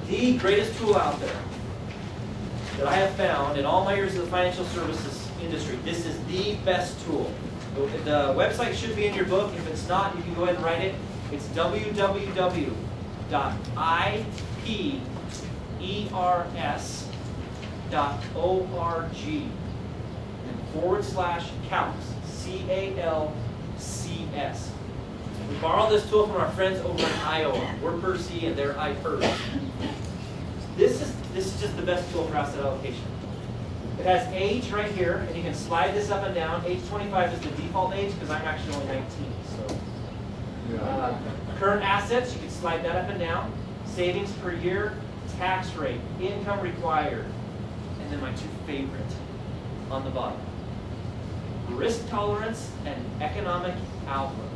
the greatest tool out there that I have found in all my years of the financial services industry. This is the best tool. The website should be in your book. If it's not, you can go ahead and write it. It's www.ipers.org and /calcs, C-A-L-C-S. We borrowed this tool from our friends over in Iowa. We're PERSI and they're iPers. This is just the best tool for asset allocation. It has age right here, and you can slide this up and down. Age 25 is the default age because I'm actually only 19. So, current assets, you can slide that up and down. Savings per year, tax rate, income required, and then my two favorite on the bottom: risk tolerance and economic outlook.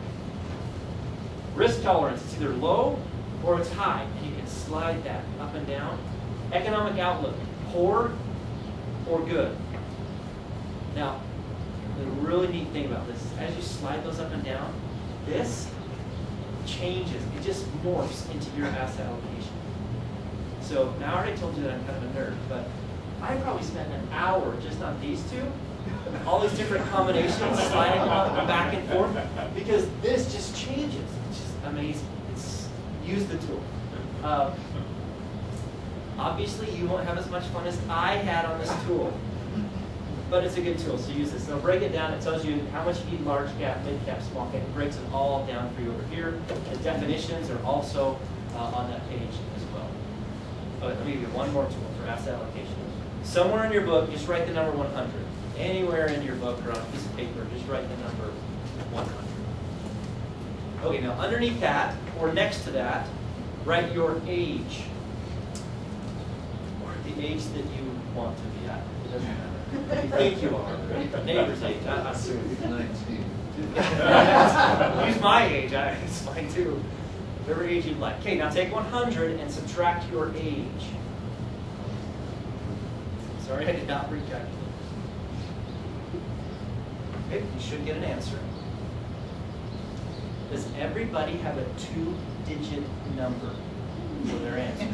Risk tolerance, it's either low or it's high, and you can slide that up and down. Economic outlook, poor or good. Now, the really neat thing about this is as you slide those up and down, this changes. It just morphs into your asset allocation. So now I already told you that I'm kind of a nerd, but I probably spent an hour just on these two. All these different combinations, sliding back and forth, because this just changes. It's just amazing. Use the tool. Obviously, you won't have as much fun as I had on this tool, but it's a good tool, so use this. So break it down. It tells you how much you need large cap, mid cap, small cap. It breaks it all down for you over here. The definitions are also on that page as well. Okay, let me give you one more tool for asset allocation. Somewhere in your book, just write the number 100. Anywhere in your book or on a piece of paper, just write the number 100. Okay, now underneath that, or next to that, write your age. Or the age that you want to be at. It doesn't matter. You think you are. Neighbor's age. I'm 19. Use my age. It's fine too. Whatever age you'd like. Okay, now take 100 and subtract your age. Sorry, I did not recalculate. Okay, you should get an answer. Does everybody have a 2-digit number for their answer?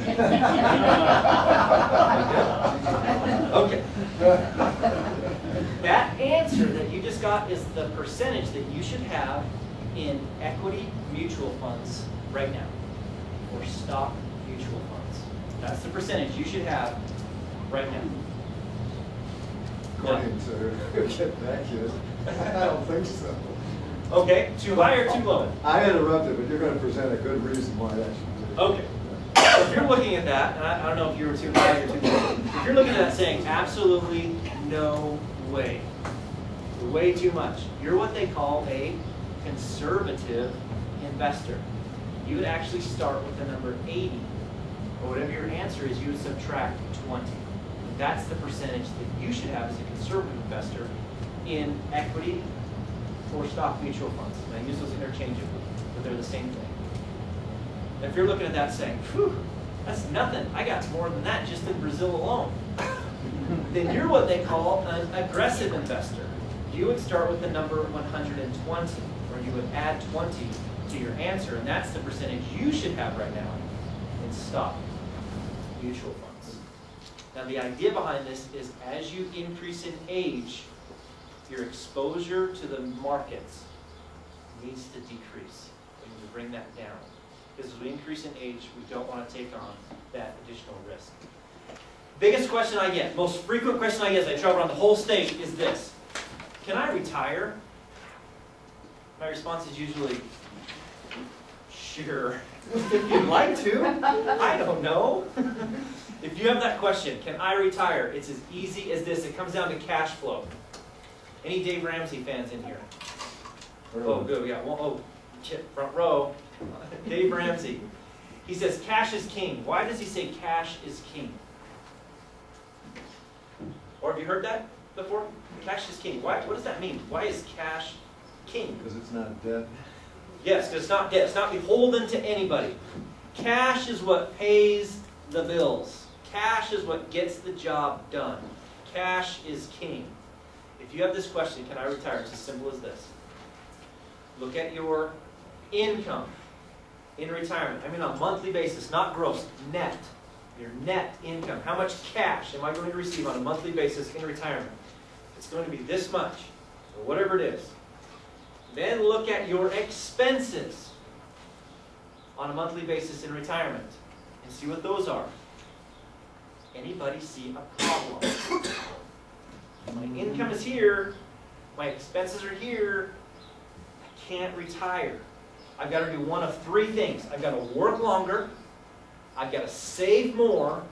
Okay. That answer that you just got is the percentage that you should have in equity mutual funds right now, or stock mutual funds. That's the percentage you should have right now. According to get back here, I don't think so. Okay, too high or too low? I interrupted, but you're going to present a good reason why that should be. Okay. So if you're looking at that, and I don't know if you were too high or too low, if you're looking at that saying, absolutely no way, way too much, you're what they call a conservative investor. You would actually start with the number 80, or whatever your answer is, you would subtract 20. That's the percentage that you should have as a conservative investor in equity or stock mutual funds. And I use those interchangeably, but they're the same thing. If you're looking at that saying, phew, that's nothing. I got more than that just in Brazil alone. Then you're what they call an aggressive investor. You would start with the number 120, or you would add 20 to your answer, and that's the percentage you should have right now in stock mutual funds. Now the idea behind this is as you increase in age, your exposure to the markets needs to decrease. We need to bring that down. Because as we increase in age, we don't want to take on that additional risk. Biggest question I get, most frequent question I get as I travel around the whole state is this: can I retire? My response is usually, sure. If you'd like to, I don't know. If you have that question, can I retire? It's as easy as this. It comes down to cash flow. Any Dave Ramsey fans in here? Oh, good. We got one. Oh, front row. Dave Ramsey. He says cash is king. Why does he say cash is king? Or have you heard that before? Cash is king. Why? What does that mean? Why is cash king? Because it's not debt. Yes, because it's not debt. It's not beholden to anybody. Cash is what pays the bills. Cash is what gets the job done. Cash is king. If you have this question, can I retire? It's as simple as this. Look at your income in retirement. I mean on a monthly basis, not gross, net. your net income. How much cash am I going to receive on a monthly basis in retirement? It's going to be this much, or whatever it is. Then look at your expenses on a monthly basis in retirement and see what those are. Anybody see a problem? My income is here, my expenses are here, I can't retire. I've got to do one of three things. I've got to work longer, I've got to save more,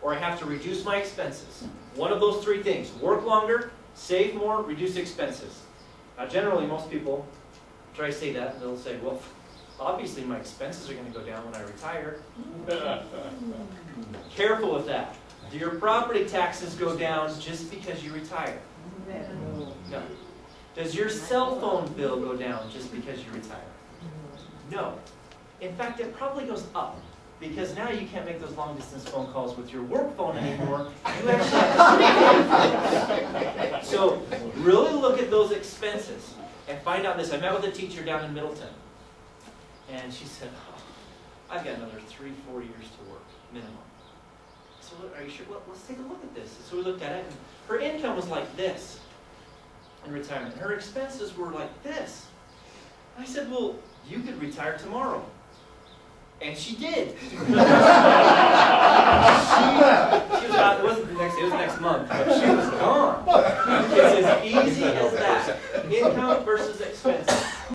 or I have to reduce my expenses. One of those three things. Work longer, save more, reduce expenses. Now generally most people try to say that and they'll say, well, obviously my expenses are going to go down when I retire. Careful with that. Do your property taxes go down just because you retire? No. Does your cell phone bill go down just because you retire? No. In fact, it probably goes up. Because now you can't make those long-distance phone calls with your work phone anymore. You actually have to. So really look at those expenses and find out this. I met with a teacher down in Middleton. And she said, oh, I've got another 3-4 years to work, minimum. So are you sure? Well, let's take a look at this. So we looked at it, and her income was like this in retirement. Her expenses were like this. I said, well, you could retire tomorrow. And she did. She was not, it wasn't the next, it was next month, but she was